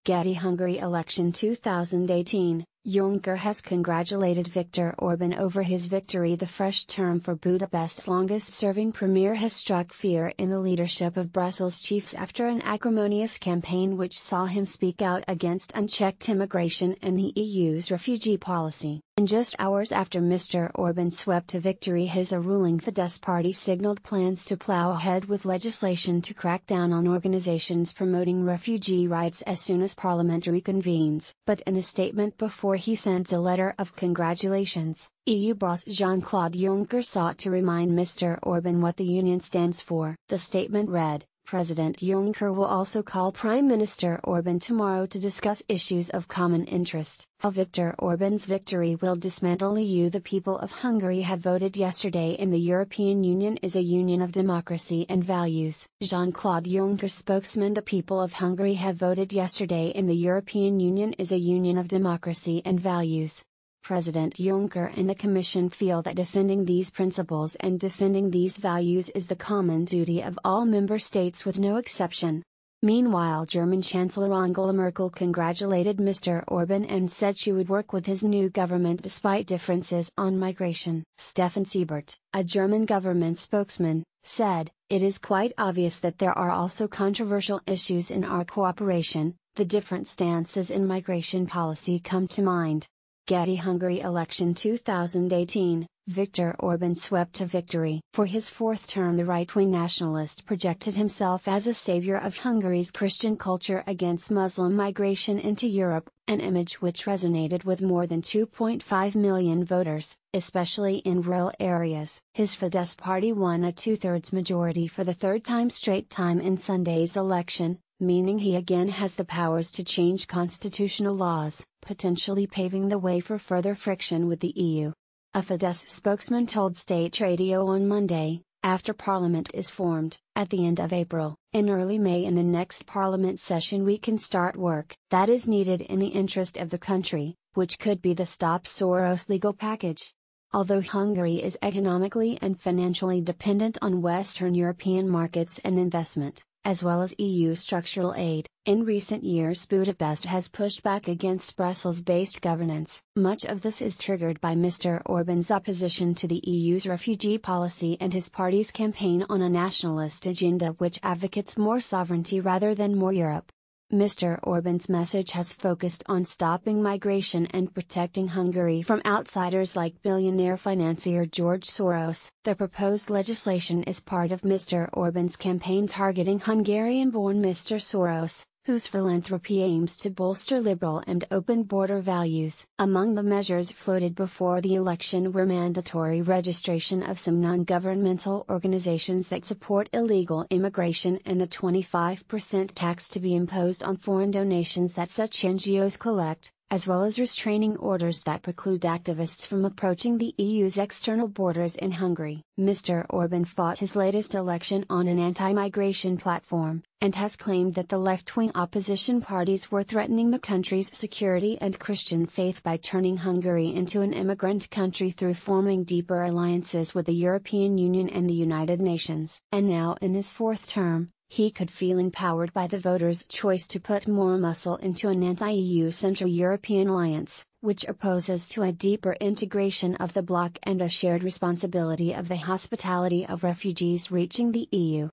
Getty Hungary election 2018, Juncker has congratulated Viktor Orban over his victory. The fresh term for Budapest's longest-serving premier has struck fear in the leadership of Brussels chiefs after an acrimonious campaign which saw him speak out against unchecked immigration and the EU's refugee policy. In just hours after Mr. Orban swept to victory, his ruling Fidesz party signaled plans to plow ahead with legislation to crack down on organizations promoting refugee rights as soon as Parliament reconvenes. But in a statement before he sent a letter of congratulations, EU boss Jean-Claude Juncker sought to remind Mr. Orban what the Union stands for. The statement read, "President Juncker will also call Prime Minister Orban tomorrow to discuss issues of common interest." While Viktor Orban's victory will dismantle EU, the people of Hungary have voted yesterday in the European Union is a union of democracy and values. Jean-Claude Juncker spokesman: The people of Hungary have voted yesterday in the European Union is a union of democracy and values. President Juncker and the Commission feel that defending these principles and defending these values is the common duty of all member states with no exception. Meanwhile, German Chancellor Angela Merkel congratulated Mr. Orban and said she would work with his new government despite differences on migration. Stefan Siebert, a German government spokesman, said, "It is quite obvious that there are also controversial issues in our cooperation. The different stances in migration policy come to mind." Getty Hungary election 2018, Viktor Orban swept to victory. For his fourth term, the right-wing nationalist projected himself as a savior of Hungary's Christian culture against Muslim migration into Europe, an image which resonated with more than 2.5 million voters, especially in rural areas. His Fidesz party won a two-thirds majority for the third straight time in Sunday's election, meaning he again has the powers to change constitutional laws, potentially paving the way for further friction with the EU. A Fidesz spokesman told State Radio on Monday, after Parliament is formed, at the end of April, in early May in the next Parliament session we can start work that is needed in the interest of the country, which could be the Stop Soros legal package. Although Hungary is economically and financially dependent on Western European markets and investment, as well as EU structural aid, in recent years Budapest has pushed back against Brussels-based governance. Much of this is triggered by Mr. Orban's opposition to the EU's refugee policy and his party's campaign on a nationalist agenda which advocates more sovereignty rather than more Europe. Mr. Orban's message has focused on stopping migration and protecting Hungary from outsiders like billionaire financier George Soros. The proposed legislation is part of Mr. Orban's campaign targeting Hungarian-born Mr. Soros, whose philanthropy aims to bolster liberal and open border values. Among the measures floated before the election were mandatory registration of some non-governmental organizations that support illegal immigration and a 25% tax to be imposed on foreign donations that such NGOs collect, as well as restraining orders that preclude activists from approaching the EU's external borders in Hungary. Mr. Orban fought his latest election on an anti-migration platform, and has claimed that the left-wing opposition parties were threatening the country's security and Christian faith by turning Hungary into an immigrant country through forming deeper alliances with the European Union and the United Nations. And now in his fourth term, he could feel empowered by the voters' choice to put more muscle into an anti-EU Central European alliance, which opposes to a deeper integration of the bloc and a shared responsibility of the hospitality of refugees reaching the EU.